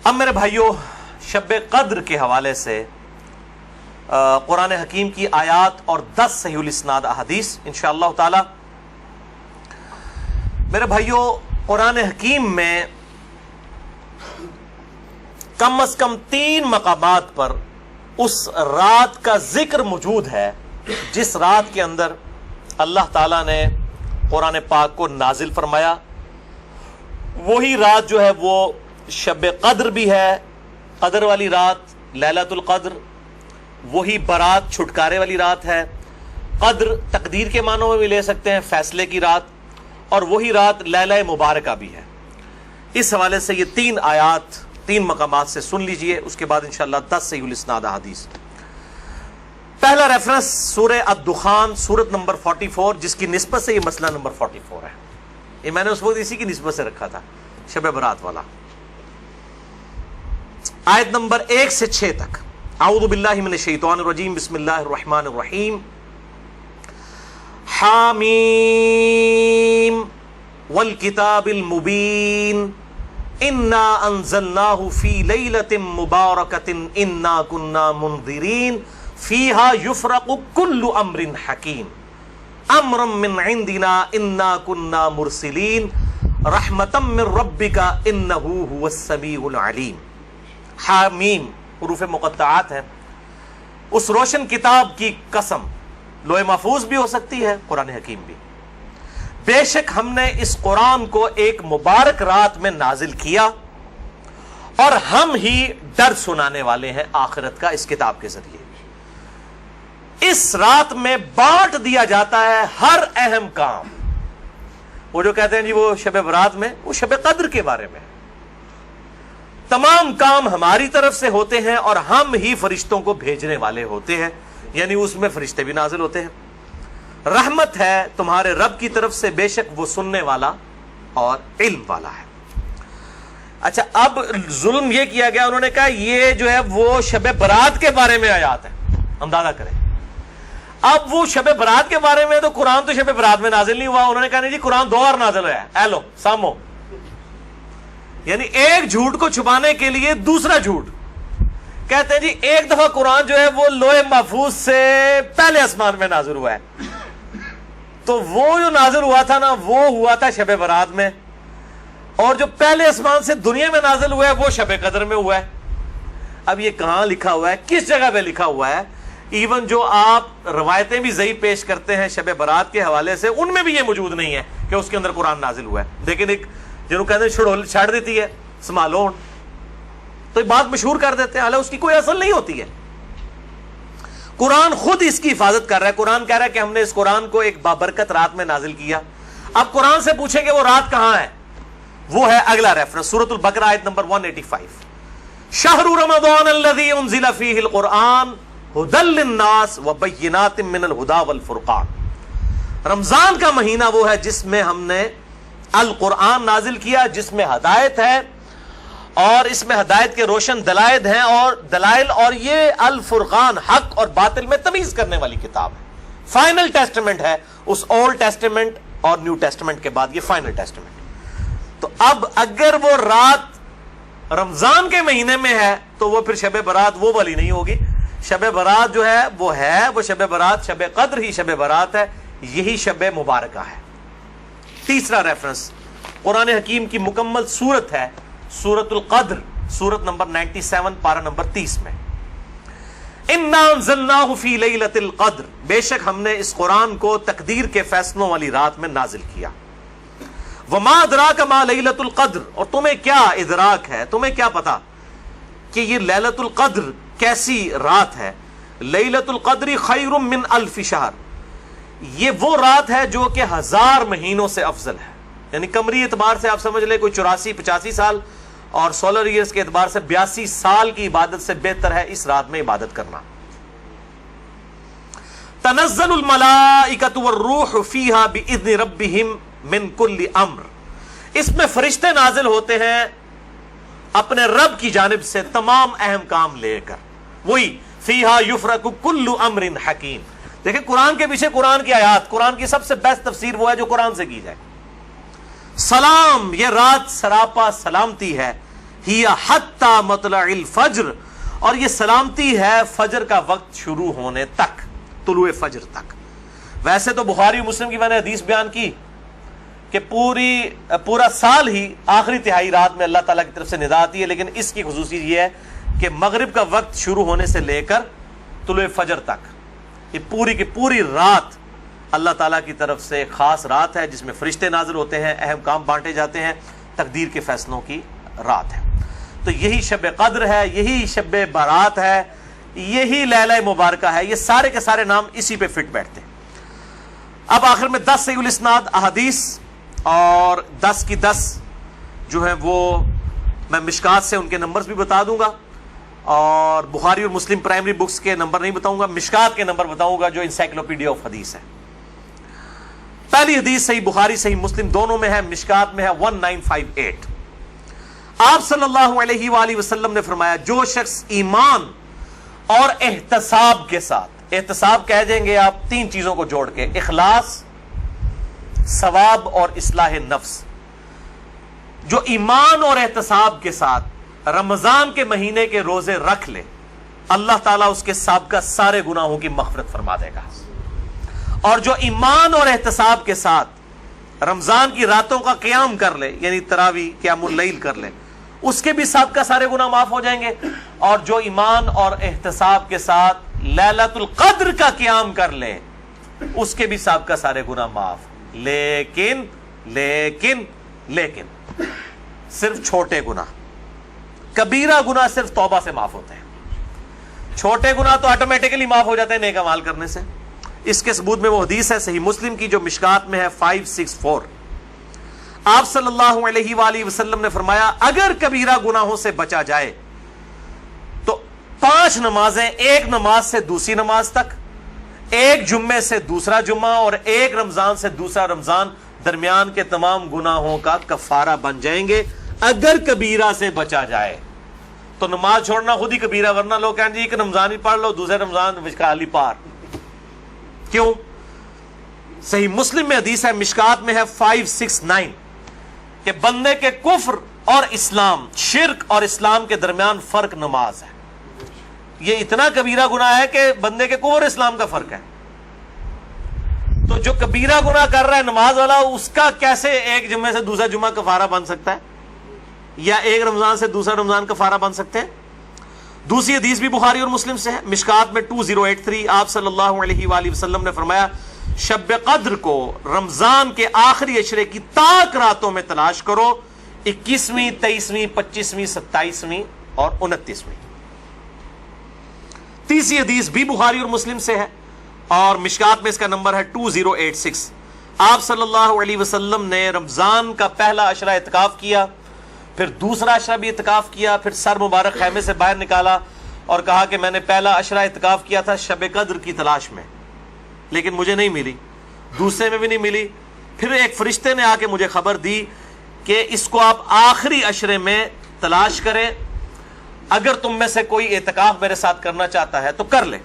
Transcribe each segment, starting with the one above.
اب میرے بھائیوں، شب قدر کے حوالے سے قرآن حکیم کی آیات اور 10 صحیح الاسناد احادیث انشاءاللہ تعالی. میرے بھائیوں، قرآن حکیم میں کم از کم 3 مقامات پر اس رات کا ذکر موجود ہے جس رات کے اندر اللہ تعالیٰ نے قرآن پاک کو نازل فرمایا. وہی رات جو ہے وہ شب قدر بھی ہے، قدر والی رات، لیلۃ القدر. وہی برات چھٹکارے والی رات ہے. قدر تقدیر کے معنوں میں بھی لے سکتے ہیں، فیصلے کی رات. اور وہی رات لیلہ مبارکہ بھی ہے. اس حوالے سے یہ 3 آیات 3 مقامات سے سن لیجئے، اس کے بعد انشاءاللہ 10 صحیح الاسناد احادیث. پہلا ریفرنس سورہ الدخان، سورت نمبر 44، جس کی نسبت سے یہ مسئلہ نمبر 44 ہے. یہ میں نے اس وقت اسی کی نسبت سے رکھا تھا، شب برات والا. آیت نمبر 1 سے 6 تک. اعوذ باللہ من الشیطان الرجیم، بسم اللہ الرحمن الرحیم. حامیم والکتاب المبین انا انزلناہ فی لیلۃ مبارکۃ انا کنا منذرین فیہا یفرق کل امر حکیم امرا من عندنا انا کنا مرسلین رحمتا من ربک انہ هو السمیع العلیم. حامیم حروف مقطعات ہیں. اس روشن کتاب کی قسم، لوح محفوظ بھی ہو سکتی ہے، قرآن حکیم بھی. بے شک ہم نے اس قرآن کو ایک مبارک رات میں نازل کیا اور ہم ہی ڈر سنانے والے ہیں آخرت کا اس کتاب کے ذریعے. اس رات میں بانٹ دیا جاتا ہے ہر اہم کام. وہ جو کہتے ہیں جی وہ شب برات میں، وہ شب قدر کے بارے میں. تمام کام ہماری طرف سے ہوتے ہیں اور ہم ہی فرشتوں کو بھیجنے والے ہوتے ہیں، یعنی اس میں فرشتے بھی نازل ہوتے ہیں. رحمت ہے تمہارے رب کی طرف سے، بے شک وہ سننے والا اور علم والا ہے. اچھا، اب ظلم یہ کیا گیا، انہوں نے کہا یہ جو ہے وہ شب برات کے بارے میں آیات ہے. اندازہ کریں، اب وہ شب برات کے بارے میں تو قرآن تو شب برات میں نازل نہیں ہوا. انہوں نے کہا نہیں جی قرآن 2 بار نازل ہوا ہے. ایلو سامو، یعنی ایک جھوٹ کو چھپانے کے لیے دوسرا جھوٹ. کہتے ہیں جی ایک دفعہ قرآن جو ہے وہ لوح محفوظ سے پہلے آسمان میں نازل ہوا ہے، تو وہ جو نازل ہوا تھا نا وہ ہوا تھا شب برات میں، اور جو پہلے آسمان سے دنیا میں نازل ہوا ہے وہ شب قدر میں ہوا ہے. اب یہ کہاں لکھا ہوا ہے، کس جگہ پہ لکھا ہوا ہے؟ ایون جو آپ روایتیں بھی ضعیف پیش کرتے ہیں شب برات کے حوالے سے، ان میں بھی یہ موجود نہیں ہے کہ اس کے اندر قرآن نازل ہوا ہے. لیکن ایک جنہوں کہتے ہیں چھڑ دیتی ہے سنبھالو، تو بات مشہور کر دیتے ہیں، حالانکہ اس کی کوئی اصل نہیں ہوتی ہے. قرآن خود اس کی حفاظت کر رہا ہے. قرآن کہہ رہا ہے کہ ہم نے اس قرآن کو ایک بابرکت رات میں نازل کیا. اب قرآن سے پوچھیں کہ وہ رات کہاں ہے، وہ ہے اگلا ریفرنس سورۃ البقرہ آیت نمبر 185. شہر رمضان الذی انزل فیہ القرآن ھدی للناس وبینات من الھدی والفرقان. رمضان کا مہینہ وہ ہے جس میں ہم نے القرآن نازل کیا، جس میں ہدایت ہے اور اس میں ہدایت کے روشن دلائل ہیں اور یہ الفرقان حق اور باطل میں تمیز کرنے والی کتاب ہے. فائنل ٹیسٹمنٹ ہے، اس اولڈ ٹیسٹمنٹ اور نیو ٹیسٹمنٹ کے بعد یہ فائنل ٹیسٹمنٹ. تو اب اگر وہ رات رمضان کے مہینے میں ہے تو وہ پھر شب برات وہ والی نہیں ہوگی. شب برات جو ہے وہ شب برات، شب قدر ہی شب برات ہے، یہی شب مبارکہ ہے. تیسرا ریفرنس قرآن حکیم کی مکمل سورت ہے، سورت القدر، سورت نمبر 97 پارہ نمبر 30 میں. انا انزلناہ فی لیلۃ القدر، بے شک ہم نے اس قرآن کو تقدیر کے فیصلوں والی رات میں نازل کیا. وما ادراک ما لیلۃ القدر، اور تمہیں کیا ادراک ہے، تمہیں کیا پتا کہ یہ لیلۃ القدر کیسی رات ہے. لیلۃ القدر خیر من الف شہر، یہ وہ رات ہے جو کہ 1000 مہینوں سے افضل ہے. یعنی قمری اعتبار سے آپ سمجھ لیں کوئی 84-85 سال، اور سولر ایئرز کے اعتبار سے 82 سال کی عبادت سے بہتر ہے اس رات میں عبادت کرنا. تنزل الملائکۃ والروح فیہا باذن ربہم من کل امر، اس میں فرشتے نازل ہوتے ہیں اپنے رب کی جانب سے تمام اہم کام لے کر. وہی فیہا یفرق کل امر حکیم. دیکھیں قرآن کے پیچھے قرآن کی آیات، قرآن کی سب سے بیسٹ تفسیر وہ ہے جو قرآن سے کی جائے. سلام، یہ رات سراپا سلامتی ہے، ہی حتی مطلع الفجر، اور یہ سلامتی ہے فجر کا وقت شروع ہونے تک، طلوع فجر تک۔ ویسے تو بخاری و مسلم کی میں نے حدیث بیان کی کہ پورا سال ہی آخری تہائی رات میں اللہ تعالیٰ کی طرف سے ندا آتی ہے، لیکن اس کی خصوصیت یہ ہے کہ مغرب کا وقت شروع ہونے سے لے کر طلوع فجر تک یہ پوری کی پوری رات اللہ تعالیٰ کی طرف سے خاص رات ہے، جس میں فرشتے نازل ہوتے ہیں، اہم کام بانٹے جاتے ہیں، تقدیر کے فیصلوں کی رات ہے۔ تو یہی شب قدر ہے، یہی شب برات ہے، یہی لیلہ مبارکہ ہے، یہ سارے کے سارے نام اسی پہ فٹ بیٹھتے ہیں۔ اب آخر میں 10 صحیح الاسناد احادیث اور 10 کی 10 جو ہیں وہ میں مشکات سے ان کے نمبرز بھی بتا دوں گا، اور بخاری اور مسلم پرائمری بکس کے نمبر نہیں بتاؤں گا، مشکات کے نمبر بتاؤں گا جو انسائکلوپیڈیا آف حدیث ہے۔ پہلی حدیث صحیح بخاری صحیح مسلم دونوں میں ہے، مشکات میں ہے 1958۔ آپ صلی اللہ علیہ وآلہ وسلم نے فرمایا جو شخص ایمان اور احتساب کے ساتھ، احتساب کہہ دیں گے آپ 3 چیزوں کو جوڑ کے، اخلاص، ثواب اور اصلاح نفس، جو ایمان اور احتساب کے ساتھ رمضان کے مہینے کے روزے رکھ لے، اللہ تعالیٰ اس کے سابقہ سارے گناہوں کی مغفرت فرما دے گا۔ اور جو ایمان اور احتساب کے ساتھ رمضان کی راتوں کا قیام کر لے، یعنی تراویح قیام اللیل کر لے، اس کے بھی سابقہ سارے گناہ معاف ہو جائیں گے۔ اور جو ایمان اور احتساب کے ساتھ لیلۃ القدر کا قیام کر لے، اس کے بھی سابقہ سارے گناہ معاف، لیکن لیکن لیکن صرف چھوٹے گناہ، کبیرہ گناہ صرف توبہ سے معاف ہوتے ہیں، چھوٹے گناہ تو آٹومیٹکلی معاف ہو جاتے ہیں نیک اعمال کرنے سے۔ اس کے ثبوت میں وہ حدیث ہے صحیح مسلم کی جو مشکات میں ہے 564۔ آپ صلی اللہ علیہ وآلہ وسلم نے فرمایا اگر کبیرہ گناہوں سے بچا جائے تو 5 نمازیں، ایک نماز سے دوسری نماز تک، ایک جمعے سے دوسرا جمعہ، اور ایک رمضان سے دوسرا رمضان، درمیان کے تمام گناہوں کا کفارہ بن جائیں گے اگر کبیرہ سے بچا جائے۔ تو نماز چھوڑنا خود ہی کبیرہ، ورنہ لوگ کہیں جی ایک رمضان ہی پڑھ لو، دوسرے رمضان خالی پار کیوں؟ صحیح مسلم میں حدیث ہے مشکات میں ہے 569 کہ بندے کے کفر اور اسلام، شرک اور اسلام کے درمیان فرق نماز ہے۔ یہ اتنا کبیرہ گناہ ہے کہ بندے کے کفر اور اسلام کا فرق ہے۔ تو جو کبیرہ گناہ کر رہا ہے نماز والا، اس کا کیسے ایک جمعے سے دوسرا جمعہ کفارہ بن سکتا ہے، یا ایک رمضان سے دوسرا رمضان کفارہ بن سکتے ہیں؟ دوسری حدیث بھی بخاری اور مسلم سے ہے، مشکات میں 2083۔ آپ صلی اللہ علیہ وآلہ وسلم نے فرمایا شب قدر کو رمضان کے آخری عشرے کی تاک راتوں میں تلاش کرو، 21ویں، 23ویں، 25ویں، 27ویں اور 29ویں۔ تیسری حدیث بھی بخاری اور مسلم سے ہے اور مشکات میں اس کا نمبر ہے 2086۔ آپ صلی اللہ علیہ وسلم نے رمضان کا پہلا عشرہ اعتکاف کیا، پھر دوسرا عشرہ بھی اعتکاف کیا، پھر سر مبارک خیمے سے باہر نکالا اور کہا کہ میں نے پہلا عشرہ اعتکاف کیا تھا شب قدر کی تلاش میں، لیکن مجھے نہیں ملی، دوسرے میں بھی نہیں ملی۔ پھر ایک فرشتے نے آ کے مجھے خبر دی کہ اس کو آپ آخری عشرے میں تلاش کریں، اگر تم میں سے کوئی اعتکاف میرے ساتھ کرنا چاہتا ہے تو کر لے۔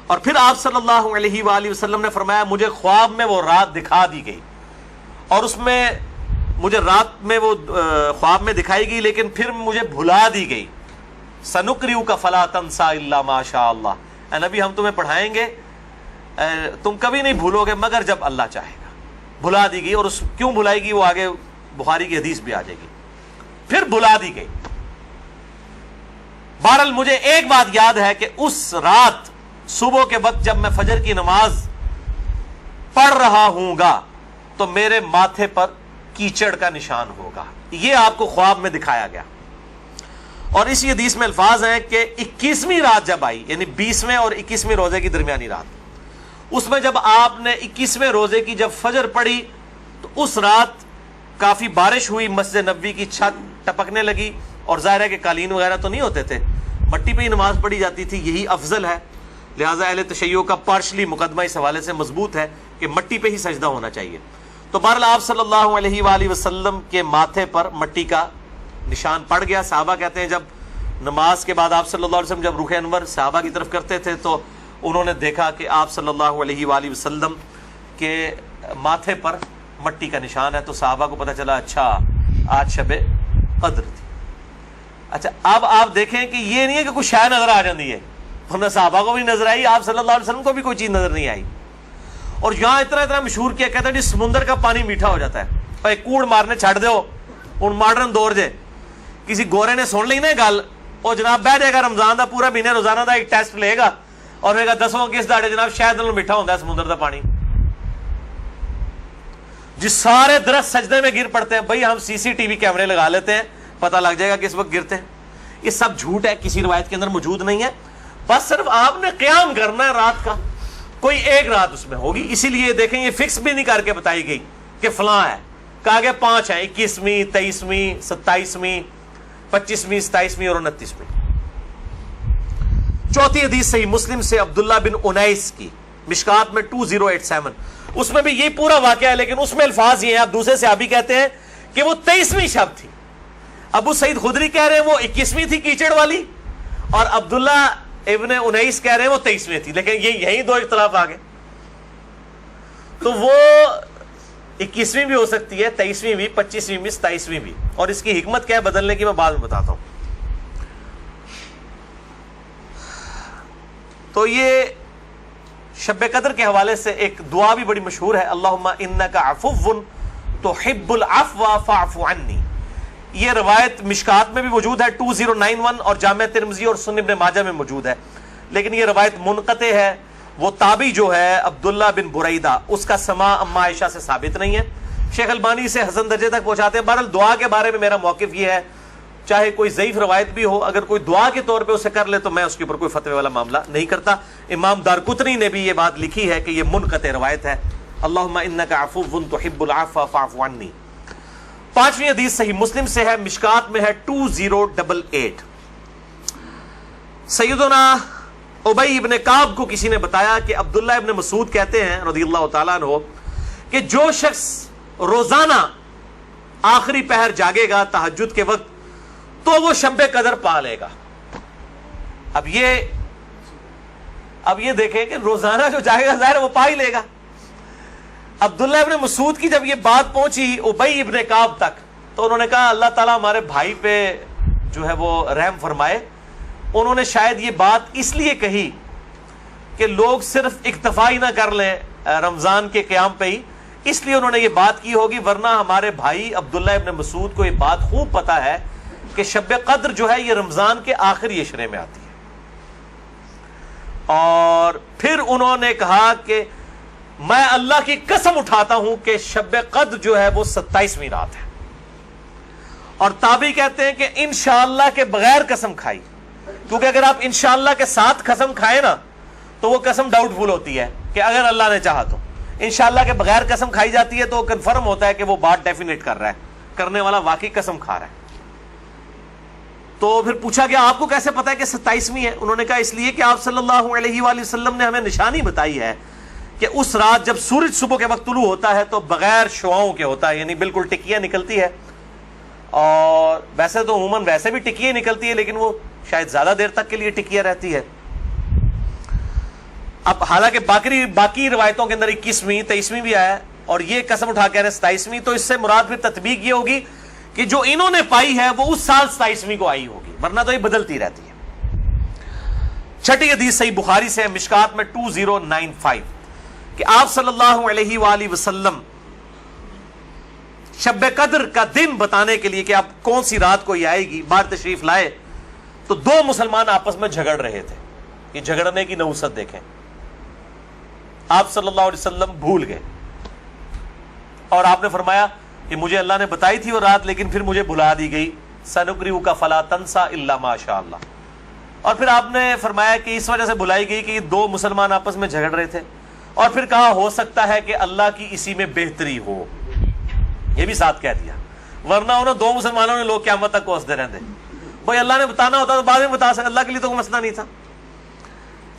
اور پھر آپ صلی اللہ علیہ وآلہ وسلم نے فرمایا مجھے خواب میں وہ رات دکھا دی گئی، اور اس میں مجھے رات میں وہ خواب میں دکھائی گئی لیکن پھر مجھے بھلا دی گئی۔ سنقرئک فلا تنسى الا ما شاء اللہ، اے نبی ہم تمہیں پڑھائیں گے، تم کبھی نہیں بھولو گے مگر جب اللہ چاہے گا۔ بھلا دی گئی، اور اس کیوں بھلائی گئی وہ آگے بخاری کی حدیث بھی آ جائے گی۔ پھر بھلا دی گئی۔ بہرحال مجھے ایک بات یاد ہے کہ اس رات صبح کے وقت جب میں فجر کی نماز پڑھ رہا ہوں گا تو میرے ماتھے پر کیچڑ کا نشان ہوگا، یہ آپ کو خواب میں دکھایا گیا۔ اور اسی حدیث میں الفاظ ہیں کہ 21ویں رات جب آئی، یعنی 20ویں اور 21ویں روزے کی درمیانی رات، اس میں جب آپ نے 21ویں روزے کی جب فجر پڑھی تو اس رات کافی بارش ہوئی، مسجد نبوی کی چھت ٹپکنے لگی، اور ظاہر ہے کہ قالین وغیرہ تو نہیں ہوتے تھے، مٹی پہ ہی نماز پڑھی جاتی تھی، یہی افضل ہے۔ لہٰذا اہل تشیع کا پارشلی مقدمہ اس حوالے سے مضبوط ہے کہ مٹی پہ ہی سجدہ ہونا چاہیے۔ تو بہرحال آپ صلی اللہ علیہ وآلہ وسلم کے ماتھے پر مٹی کا نشان پڑ گیا۔ صحابہ کہتے ہیں جب نماز کے بعد آپ صلی اللہ علیہ وسلم جب رخ انور صحابہ کی طرف کرتے تھے تو انہوں نے دیکھا کہ آپ صلی اللہ علیہ وآلہ وسلم کے ماتھے پر مٹی کا نشان ہے، تو صحابہ کو پتہ چلا اچھا آج شب قدر تھی۔ اچھا اب آپ دیکھیں کہ یہ نہیں ہے کہ کوئی شے نظر آ جاتی ہے، ورنہ صحابہ کو بھی نظر آئی، آپ صلی اللہ علیہ وسلم کو بھی کوئی چیز نظر نہیں آئی. اور یہاں اتنا مشہور کیا کہتے ہیں جی سمندر کا پانی میٹھا ہو جاتا ہے، اور ایک کوڑ مارنے چھڑ دو ہوں ماڈرن دور جے کسی گورے نے سن لی نا گل، اور جناب بہ جائے گا رمضان دا پورا مہینے روزانہ دا ایک ٹیسٹ لے گا اور کہے گا 10واں کس داڑے جناب شاید انہوں میٹھا ہوتا ہے سمندر دا پانی. جس سارے درخت سجدے میں گر پڑتے ہیں، بھائی ہم سی سی ٹی وی کیمرے لگا لیتے ہیں، پتہ لگ جائے گا کس وقت گرتے ہیں. یہ سب جھوٹ ہے، کسی روایت کے اندر موجود نہیں ہے. بس صرف آپ نے قیام کرنا ہے رات کا، کوئی ایک رات اس میں ہوگی. اسی لیے دیکھیں یہ فکس بھی نہیں کر کے بتائی گئی کہ فلاں ہے، کہا کہ 5 ہیں، 21ویں 23ویں 27ویں 25ویں 27ویں اور 29ویں. چوتھی حدیث صحیح مسلم سے عبداللہ بن انیس کی، مشکات میں 2087. اس میں بھی یہ پورا واقعہ ہے، لیکن اس میں الفاظ یہ ہیں، اب دوسرے صحابی کہتے ہیں کہ وہ 23ویں شب تھی. ابو سعید خدری کہہ رہے ہیں وہ 21ویں تھی کیچڑ والی، اور عبداللہ ابن انیس کہہ رہے ہیں وہ 23ویں تھی. لیکن یہی دو اختلاف آ گئے. تو وہ 21ویں بھی ہو سکتی ہے، 23ویں بھی، 25ویں بھی، 27ویں بھی. اور اس کی حکمت کیا ہے بدلنے کی میں بعد میں بتاتا ہوں. تو یہ شب قدر کے حوالے سے ایک دعا بھی بڑی مشہور ہے، اللہم انک عفو تحب العفو فاعف عنی. یہ روایت مشکات میں بھی موجود ہے 2091 اور جامع ترمذی اور سنن ابن ماجہ میں موجود ہے، لیکن یہ روایت منقطع ہے. وہ تابعی جو ہے عبداللہ بن بریدہ، اس کا سماع اما عائشہ سے ثابت نہیں ہے. شیخ البانی سے حسن درجے تک پہنچاتے ہیں. بہرحال دعا کے بارے میں میرا موقف یہ ہے، چاہے کوئی ضعیف روایت بھی ہو، اگر کوئی دعا کے طور پہ اسے کر لے تو میں اس کے اوپر کوئی فتوی والا معاملہ نہیں کرتا. امام دارقطنی نے بھی یہ بات لکھی ہے کہ یہ منقطع روایت ہے. اللہم انک عفو تحب العفو فاعف عنی. 5ویں حدیث صحیح مسلم سے ہے، مشکات میں ہے 2088. سیدنا ابی ابن کعب کو کسی نے بتایا کہ عبداللہ ابن مسعود کہتے ہیں رضی اللہ تعالیٰ عنہ کہ جو شخص روزانہ آخری پہر جاگے گا تہجد کے وقت تو وہ شب قدر پا لے گا. اب یہ دیکھیں کہ روزانہ جو جاگے گا ظاہر وہ پا ہی لے گا. عبداللہ ابن مسعود کی جب یہ بات پہنچی ابی ابن کعب تک تو انہوں نے کہا اللہ تعالیٰ ہمارے بھائی پہ جو ہے وہ رحم فرمائے. انہوں نے شاید یہ بات اس لیے کہی کہ لوگ صرف اکتفا ہی نہ کر لیں رمضان کے قیام پہ ہی، اس لیے انہوں نے یہ بات کی ہوگی، ورنہ ہمارے بھائی عبداللہ ابن مسعود کو یہ بات خوب پتہ ہے کہ شب قدر جو ہے یہ رمضان کے آخری عشرے میں آتی ہے. اور پھر انہوں نے کہا کہ میں اللہ کی قسم اٹھاتا ہوں کہ شب قدر جو ہے وہ 27ویں رات ہے. اور تابعی کہتے ہیں کہ انشاءاللہ کے بغیر قسم کھائی، کیونکہ اگر آپ انشاءاللہ کے ساتھ قسم کھائیں نا تو وہ قسم ڈاؤٹ فل ہوتی ہے کہ اگر اللہ نے چاہا تو. انشاءاللہ کے بغیر قسم کھائی جاتی ہے تو کنفرم ہوتا ہے کہ وہ بات ڈیفینیٹ کر رہا ہے، کرنے والا واقعی قسم کھا رہا ہے. تو پھر پوچھا گیا آپ کو کیسے پتا ہے کہ 27ویں ہے؟ انہوں نے کہا اس لیے کہ آپ صلی اللہ علیہ وآلہ وسلم نے ہمیں نشانی بتائی ہے کہ اس رات جب سورج صبح کے وقت طلوع ہوتا ہے تو بغیر شعاؤں کے ہوتا ہے، یعنی بالکل ٹکیاں نکلتی ہے. اور ویسے تو عموماً ویسے بھی ٹکیاں نکلتی ہے، لیکن وہ شاید زیادہ دیر تک کے لیے ٹکیاں رہتی ہے. اب حالانکہ باقی روایتوں کے اندر 21ویں 23ویں بھی آیا ہے، اور یہ قسم اٹھا کے 27ویں، تو اس سے مراد پھر تطبیق یہ ہوگی کہ جو انہوں نے پائی ہے وہ اس سال 27ویں کو آئی ہوگی، ورنہ تو یہ بدلتی رہتی ہے. 6ٹھی حدیث صحیح بخاری سے ہے، مشکات میں 2095 کہ آپ صلی اللہ علیہ وآلہ وسلم شب قدر کا دن بتانے کے لیے کہ آپ کون سی رات کو یہ آئے گی باہر تشریف لائے تو 2 مسلمان آپس میں جھگڑ رہے تھے. یہ جھگڑنے کی نحوست دیکھیں. آپ صلی اللہ علیہ وسلم بھول گئے اور آپ نے فرمایا کہ مجھے اللہ نے بتائی تھی وہ رات لیکن پھر مجھے بھلا دی گئی، سنقرئک فلا تنسى الا ما شاء اللہ. اور پھر آپ نے فرمایا کہ اس وجہ سے بھلائی گئی کہ یہ 2 مسلمان آپس میں جھگڑ رہے تھے، اور پھر کہا ہو سکتا ہے کہ اللہ کی اسی میں بہتری ہو، یہ بھی ساتھ کہہ دیا، ورنہ انہوں 2 مسلمانوں نے لوگ قیامت تک کوستے رہتے. بھائی اللہ نے بتانا ہوتا تو بعد میں بتا سکتے، اللہ کے لیے تو کوئی مسئلہ نہیں تھا،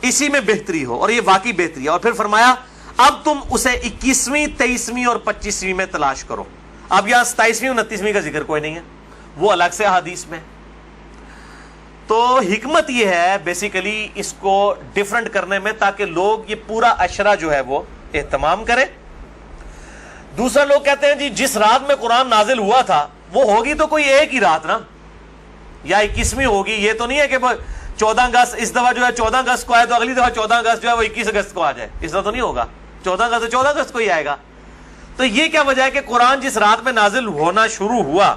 اسی میں بہتری ہو، اور یہ واقعی بہتری ہے. اور پھر فرمایا اب تم اسے 21ویں 23ویں اور 25ویں میں تلاش کرو. اب یہاں 27ویں 29ویں کا ذکر کوئی نہیں ہے، وہ الگ سے حدیث میں. تو حکمت یہ ہے بیسیکلی اس کو ڈیفرنٹ کرنے میں تاکہ لوگ یہ پورا عشرہ جو ہے وہ اہتمام کریں. دوسرا لوگ کہتے ہیں جی جس رات میں قرآن نازل ہوا تھا وہ ہوگی تو کوئی ایک ہی رات نا، یا 21ویں ہوگی. یہ تو نہیں ہے کہ 14 اگست اس دفعہ جو ہے 14 اگست کو آئے تو اگلی دفعہ 14 اگست جو ہے وہ 21 اگست کو آ جائے, اس طرح تو نہیں ہوگا. 14 اگست تو 14 اگست کو ہی آئے گا. تو یہ کیا وجہ ہے کہ قرآن جس رات میں نازل ہونا شروع ہوا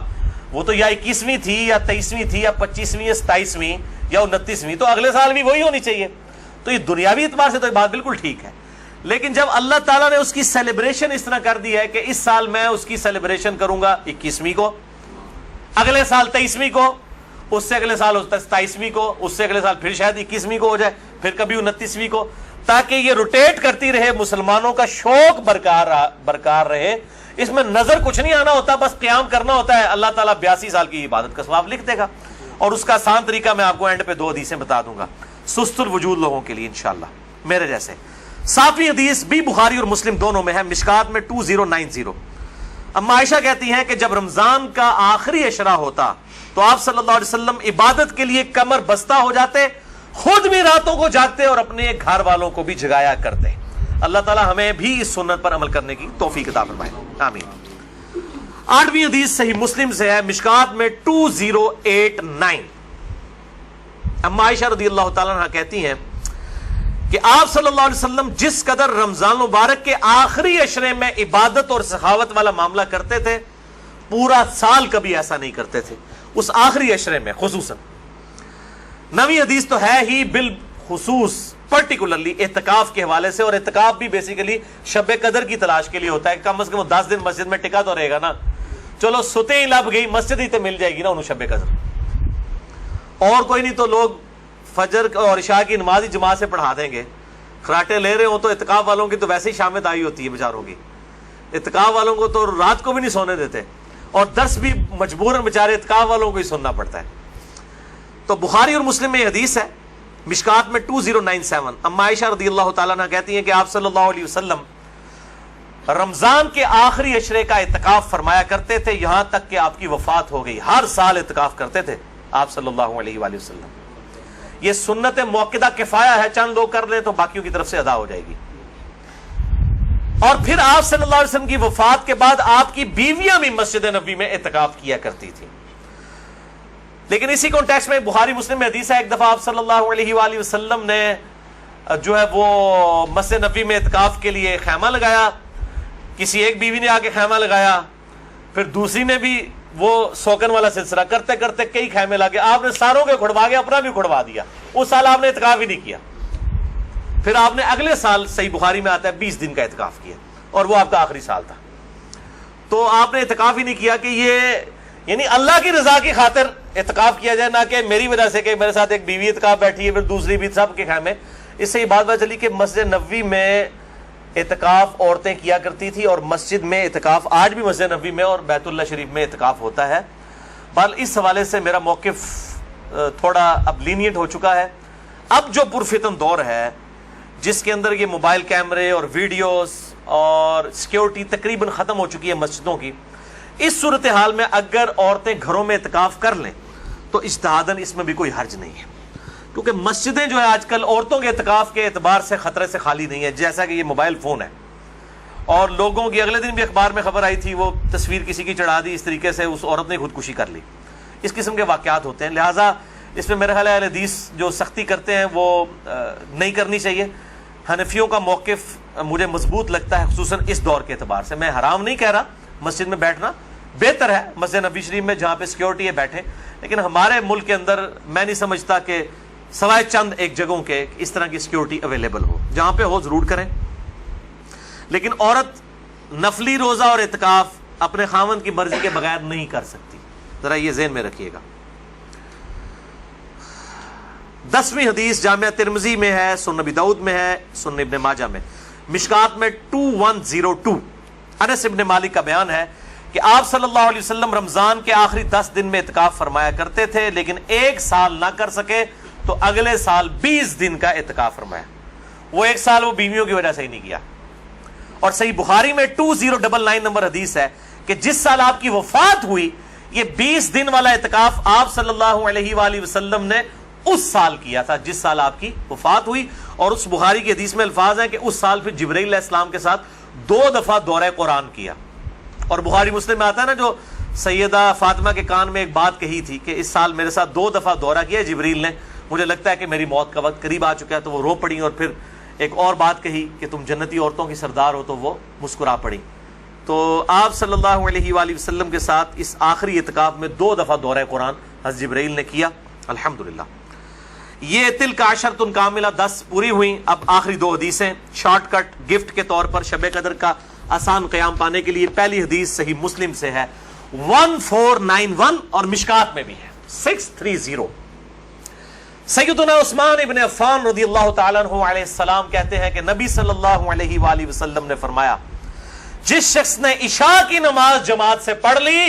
وہ تو یا 21ویں تھی یا 23ویں تھی یا 25ویں یا 27ویں یا 29ویں, تو اگلے سال بھی وہی ہونی چاہیے. تو یہ دنیاوی اعتبار سے تو یہ بات بالکل ٹھیک ہے. لیکن جب اللہ تعالیٰ نے اس کی سیلیبریشن اس طرح کر دی ہے کہ اس سال میں اس کی سیلیبریشن کروں گا 21ویں کو, اگلے سال 23ویں کو, اس سے اگلے سال 27ویں کو, اس سے اگلے سال پھر شاید 21ویں کو ہو جائے, پھر کبھی 29ویں کو, تاکہ یہ روٹیٹ کرتی رہے, مسلمانوں کا شوق برقرار رہے. اس میں نظر کچھ نہیں آنا ہوتا, بس قیام کرنا ہوتا ہے. اللہ تعالیٰ 82 سال کی عبادت کا ثواب لکھ دے گا. اور اس کا آسان طریقہ میں آپ کو اینڈ پہ 2 حدیثیں بتا دوں گا سست الوجود لوگوں کے لیے انشاءاللہ میرے جیسے. 7ویں حدیث بھی بخاری اور مسلم دونوں میں ہے, مشکات میں 2090. اما عائشہ کہتی ہیں کہ جب رمضان کا آخری عشرہ ہوتا تو آپ صلی اللہ علیہ وسلم عبادت کے لیے کمر بستہ ہو جاتے, خود بھی راتوں کو جاگتے اور اپنے گھر والوں کو بھی جگایا کرتے. اللہ تعالی ہمیں بھی اس سنت پر عمل کرنے کی توفیق عطا فرمائے, آمین. 8ویں حدیث صحیح مسلم سے ہے, مشکات میں 2089. اما عائشہ رضی اللہ تعالیٰ عنہ کہتی ہیں کہ آپ صلی اللہ علیہ وسلم جس قدر رمضان مبارک کے آخری عشرے میں عبادت اور سخاوت والا معاملہ کرتے تھے, پورا سال کبھی ایسا نہیں کرتے تھے, اس آخری عشرے میں خصوصاً. 9ویں حدیث تو ہے ہی بالخصوص پرٹیکولرلی اعتکاف کے حوالے سے, اور اعتکاف بھی بیسیکلی شب قدر کی تلاش کے لیے ہوتا ہے. کم از کم 10 دن مسجد میں ٹکا تو رہے گا نا, چلو ستے ہی لب گئی مسجد ہی تو مل جائے گی نا انہوں شب قدر, اور کوئی نہیں تو لوگ فجر اور عشاء کی نماز ہی جماعت سے پڑھا دیں گے. خراٹے لے رہے ہوں تو اعتکاف والوں کی تو ویسے ہی شامت آئی ہوتی ہے بیچاروں کی, اعتکاف والوں کو تو رات کو بھی نہیں سونے دیتے, اور درس بھی مجبوراً بیچارے اعتکاف والوں کو ہی سننا پڑتا ہے. تو بخاری اور مسلم میں حدیث ہے, مشکات میں 2097. اما عائشہ رضی اللہ تعالیٰ عنہ کہتی ہیں کہ آپ صلی اللہ علیہ وسلم رمضان کے آخری عشرے کا اعتکاف فرمایا کرتے تھے یہاں تک کہ آپ کی وفات ہو گئی. ہر سال اعتکاف کرتے تھے آپ صلی اللہ علیہ وآلہ وسلم. یہ سنت موقدہ کفایہ ہے, چند لوگ کر لیں تو باقیوں کی طرف سے ادا ہو جائے گی. اور پھر آپ صلی اللہ علیہ وسلم کی وفات کے بعد آپ کی بیویاں بھی مسجد نبوی میں اعتکاف کیا کرتی تھی. لیکن اسی کانٹیکسٹ میں بخاری مسلم میں حدیث ہے, ایک دفعہ آپ صلی اللہ علیہ وآلہ وسلم نے جو ہے وہ مسجد نبوی میں اعتکاف کے لیے خیمہ لگایا. کسی ایک بیوی نے آ کے خیمہ لگایا, پھر دوسری نے بھی وہ سوکن والا سلسلہ کرتے کرتے کئی خیمے لگے. آپ نے ساروں کے کھڑوا کے اپنا بھی کھڑوا دیا. اس سال آپ نے اعتکاف ہی نہیں کیا. پھر آپ نے اگلے سال صحیح بخاری میں آتا ہے 20 دن کا اعتکاف کیا, اور وہ آپ کا آخری سال تھا. تو آپ نے اعتکاف ہی نہیں کیا کہ یہ یعنی اللہ کی رضا کی خاطر اعتکاف کیا جائے, نہ کہ میری وجہ سے کہ میرے ساتھ ایک بیوی اعتکاف بیٹھی ہے پھر دوسری بھی, سب کے خیمے. اس سے یہ بات پتہ چلی کہ مسجد نبوی میں اعتکاف عورتیں کیا کرتی تھی, اور مسجد میں اعتکاف آج بھی مسجد نبوی میں اور بیت اللہ شریف میں اعتکاف ہوتا ہے. بل اس حوالے سے میرا موقف تھوڑا اب لینیٹ ہو چکا ہے. اب جو پرفتن دور ہے جس کے اندر یہ موبائل کیمرے اور ویڈیوز اور سیکیورٹی تقریباً ختم ہو چکی ہے مسجدوں کی, اس صورتحال میں اگر عورتیں گھروں میں اعتکاف کر لیں تو اجتہاداً اس میں بھی کوئی حرج نہیں ہے, کیونکہ مسجدیں جو ہے آج کل عورتوں کے اعتکاف کے اعتبار سے خطرے سے خالی نہیں ہے. جیسا کہ یہ موبائل فون ہے, اور لوگوں کی اگلے دن بھی اخبار میں خبر آئی تھی, وہ تصویر کسی کی چڑھا دی, اس طریقے سے اس عورت نے خودکشی کر لی. اس قسم کے واقعات ہوتے ہیں. لہٰذا اس میں میرے خیال ہے حدیث جو سختی کرتے ہیں وہ نہیں کرنی چاہیے. حنفیوں کا موقف مجھے مضبوط لگتا ہے, خصوصاً اس دور کے اعتبار سے. میں حرام نہیں کہہ رہا, مسجد میں بیٹھنا بہتر ہے, مسجد نبوی شریف میں جہاں پہ سیکیورٹی ہے بیٹھے, لیکن ہمارے ملک کے اندر میں نہیں سمجھتا کہ سوائے چند ایک جگہوں کے اس طرح کی سیکیورٹی اویلیبل ہو. جہاں پہ ہو ضرور کریں, لیکن عورت نفلی روزہ اور اعتکاف اپنے خاوند کی مرضی کے بغیر نہیں کر سکتی, ذرا یہ ذہن میں رکھیے گا. 10ویں حدیث جامعہ ترمذی میں ہے, سنن نبی داؤد میں ہے, سنن ابن ماجہ میں, مشکات میں 2102. انس ابن مالک کا بیان ہے کہ آپ صلی اللہ علیہ وسلم رمضان کے آخری 10 دن میں اعتکاف فرمایا کرتے تھے, لیکن ایک سال نہ کر سکے تو اگلے سال 20 دن کا اعتکاف فرمایا. وہ ایک سال وہ بیویوں کی وجہ سے ہی نہیں کیا. اور صحیح بخاری میں 2099 نمبر حدیث ہے کہ جس سال آپ کی وفات ہوئی یہ 20 دن والا اعتکاف آپ صلی اللہ علیہ وآلہ وسلم نے اس سال کیا تھا جس سال آپ کی وفات ہوئی. اور اس بخاری کی حدیث میں الفاظ ہیں کہ اس سال پھر جبرائیل علیہ السلام کے ساتھ 2 دفعہ دورہ قرآن کیا. اور بخاری مسلم میں آتا ہے نا جو سیدہ فاطمہ کے کان میں ایک بات کہی تھی کہ اس سال میرے ساتھ 2 دفعہ دورہ کیا جبریل نے، مجھے لگتا ہے کہ میری موت کا وقت قریب آ چکا ہے، تو وہ رو پڑی، اور پھر ایک اور بات کہی کہ تم جنتی عورتوں کی سردار ہو، تو وہ مسکرا پڑی۔ تو آپ صلی اللہ علیہ وآلہ وسلم کے ساتھ اس آخری اعتکاف میں 2 دفعہ دورہ قرآن حضرت جبرائیل نے کیا، الحمدللہ۔ یہ تلک عشرۃ کاملہ 10 پوری ہوئیں۔ اب آخری 2 حدیثیں شارٹ کٹ گفٹ کے طور پر شب قدر کا آسان قیام پانے کے لیے۔ پہلی حدیث صحیح مسلم سے ہے 1491 اور مشکات میں بھی ہے 630۔ سیدنا عثمان ابن عفان رضی اللہ تعالیٰ عنہ علیہ السلام کہتے ہیں کہ نبی صلی اللہ علیہ وآلہ وسلم نے فرمایا، جس شخص نے عشاء کی نماز جماعت سے پڑھ لی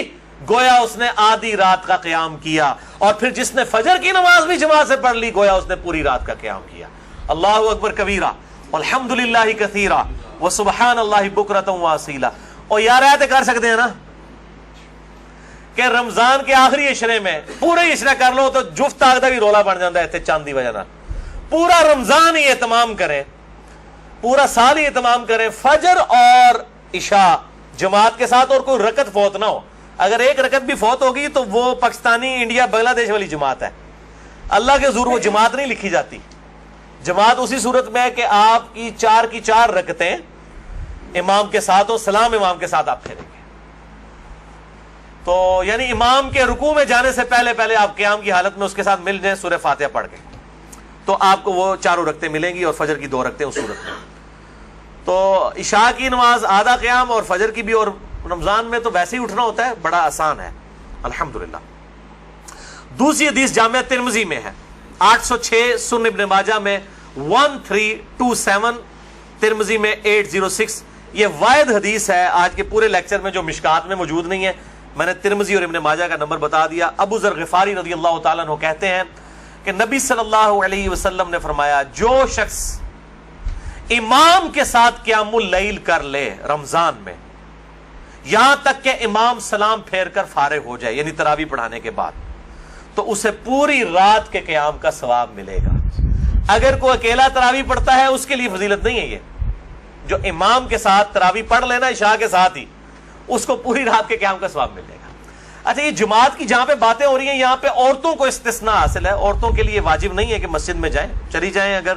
گویا اس نے آدھی رات کا قیام کیا، اور پھر جس نے فجر کی نماز بھی جماعت سے پڑھ لی گویا اس نے پوری رات کا قیام کیا۔ اللہ اکبر کبیرہ والحمدللہ کثیرہ وسبحان اللہ بکرۃ واصیلہ۔ اور یار ایسے کر سکتے ہیں نا کہ رمضان کے آخری عشرے میں پورے عشرہ کر لو تو جفت آگدہ بھی رولا بن جاتا ہے اتنے چاند دی وجہ نہ۔ پورا رمضان ہی اہتمام کریں، پورا سال ہی اہتمام کریں، فجر اور عشاء جماعت کے ساتھ، اور کوئی رکعت فوت نہ ہو۔ اگر ایک رکعت بھی فوت ہوگی تو وہ پاکستانی انڈیا بنگلہ دیش والی جماعت ہے، اللہ کے حضور وہ جماعت نہیں لکھی جاتی۔ جماعت اسی صورت میں ہے کہ آپ کی 4 کی 4 رکعتیں امام کے ساتھ ہو، سلام امام کے ساتھ آپ پھیریں گے، تو یعنی امام کے رکوع میں جانے سے پہلے آپ قیام کی حالت میں اس کے ساتھ مل جائیں سورہ فاتحہ پڑھ کے، تو آپ کو وہ 4 رکعتیں ملیں گی، اور فجر کی 2 رکعتیں اس صورت میں۔ تو عشاء کی نماز آدھا قیام اور فجر کی بھی، اور رمضان میں تو ویسے ہی اٹھنا ہوتا ہے، بڑا آسان ہے الحمدللہ۔ دوسری حدیث جامعہ ترمذی میں ہے 806، سنن ابن ماجہ میں 1327، ترمذی میں 806۔ یہ واحد حدیث ہے آج کے پورے لیکچر میں جو مشکات میں موجود نہیں ہے، میں نے ترمذی اور ابن ماجہ کا نمبر بتا دیا۔ ابو ذر غفاری رضی اللہ تعالیٰ عنہ کہتے ہیں کہ نبی صلی اللہ علیہ وسلم نے فرمایا، جو شخص امام کے ساتھ قیام اللیل کر لے رمضان میں یہاں تک کہ امام سلام پھیر کر فارغ ہو جائے، یعنی تراویح پڑھانے کے بعد، تو اسے پوری رات کے قیام کا ثواب ملے گا۔ اگر کوئی اکیلا تراویح پڑھتا ہے اس کے لیے فضیلت نہیں ہے یہ، جو امام کے ساتھ تراویح پڑھ لینا عشاء کے ساتھ ہی، اس کو پوری رات کے قیام کا ثواب ملے گا۔ اچھا، یہ جماعت کی جہاں پہ باتیں ہو رہی ہیں یہاں پہ عورتوں کو استثناء حاصل ہے، عورتوں کے لیے واجب نہیں ہے کہ مسجد میں جائیں، چلی جائیں، اگر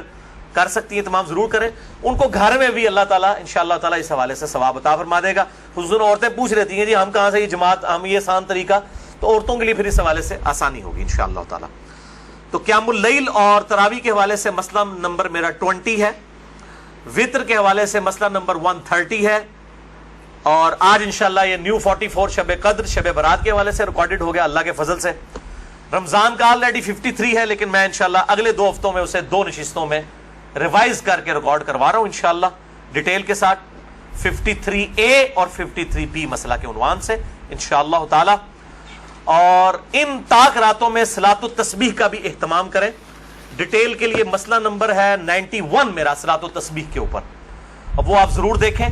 کر سکتی ہیں تمام ضرور کریں، ان کو گھر میں بھی اللہ تعالیٰ انشاءاللہ تعالیٰ اس حوالے سے ثواب عطا فرما دے گا۔ خصوصاً عورتیں پوچھ رہتی ہیں جی ہم کہاں سے یہ جماعت، ہم یہ آسان طریقہ، تو عورتوں کے لیے پھر اس حوالے سے آسانی ہوگی انشاءاللہ تعالیٰ۔ تو قیام اللیل اور تراویح کے حوالے سے مسئلہ نمبر میرا 20 ہے، وطر کے حوالے سے مسئلہ نمبر 130 ہے، اور آج انشاءاللہ یہ نیو 44 شب قدر شب برات کے حوالے سے ریکارڈڈ ہو گیا اللہ کے فضل سے۔ رمضان کا آلریڈی 53 ہے، لیکن میں انشاءاللہ اگلے 2 ہفتوں میں اسے 2 نشستوں میں ریوائز کر کے ریکارڈ کروا رہا ہوں انشاءاللہ ڈیٹیل کے ساتھ، 53A اور 53B مسئلہ کے عنوان سے انشاءاللہ تعالی۔ اور ان طاق راتوں میں صلاۃ التسبیح کا بھی اہتمام کریں۔ ڈیٹیل کے لیے مسئلہ نمبر ہے 91 میرا صلاۃ التسبیح کے اوپر، اب وہ آپ ضرور دیکھیں،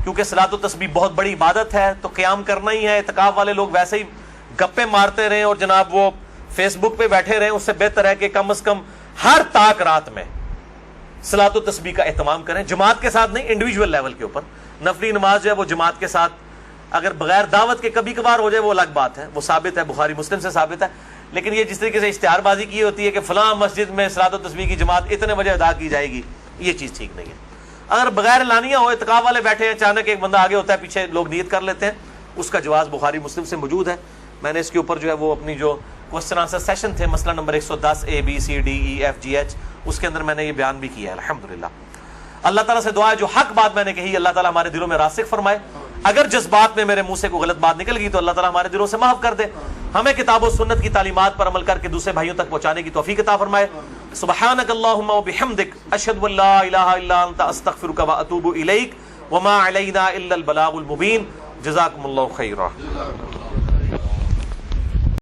کیونکہ صلاۃ التسبیح بہت بڑی عبادت ہے، تو قیام کرنا ہی ہے۔ اعتکاف والے لوگ ویسے ہی گپے مارتے رہیں اور جناب وہ فیس بک پہ بیٹھے رہیں، اس سے بہتر ہے کہ کم از کم ہر طاق رات میں صلاۃ التسبیح کا اہتمام کریں، جماعت کے ساتھ نہیں، انڈیویجول لیول کے اوپر۔ نفلی نماز جو ہے وہ جماعت کے ساتھ، اگر بغیر دعوت کے کبھی کبھار ہو جائے وہ الگ بات ہے، وہ ثابت ہے، بخاری مسلم سے ثابت ہے، لیکن یہ جس طریقے سے اشتہار بازی کی ہوتی ہے کہ فلاں مسجد میں صلاۃ التسبیح کی جماعت اتنے بجے ادا کی جائے گی، یہ چیز ٹھیک نہیں ہے۔ اگر بغیر اعلانیہ ہو، اعتکاف والے بیٹھے ہیں، اچانک ایک بندہ آگے ہوتا ہے، پیچھے لوگ نیت کر لیتے ہیں، اس کا جواز بخاری مسلم سے موجود ہے۔ میں نے اس کے اوپر جو ہے وہ اپنی جو کوسچن آنسر سیشن تھے، مسئلہ نمبر 110 ABCDEFGH، اس کے اندر میں نے یہ بیان بھی کیا ہے الحمدللہ۔ اللہ تعالیٰ سے دعا ہے جو حق بات میں نے کہی اللہ تعالیٰ ہمارے دلوں میں راسخ فرمائے، اگر جذبات میں میرے منہ سے کوئی غلط بات نکل گئی تو اللہ تعالیٰ ہمارے دلوں سے معاف کر دے، ہمیں کتاب و سنت کی تعلیمات پر عمل کر کے دوسرے بھائیوں تک پہنچانے کی توفیق عطا فرمائے۔ سبحانک اللہم و بحمدک، اشہد ان لا الہ الا انت، استغفرک و اتوب الیک، وما علینا الا البلاغ المبین۔ جزاکم اللہ خیرا۔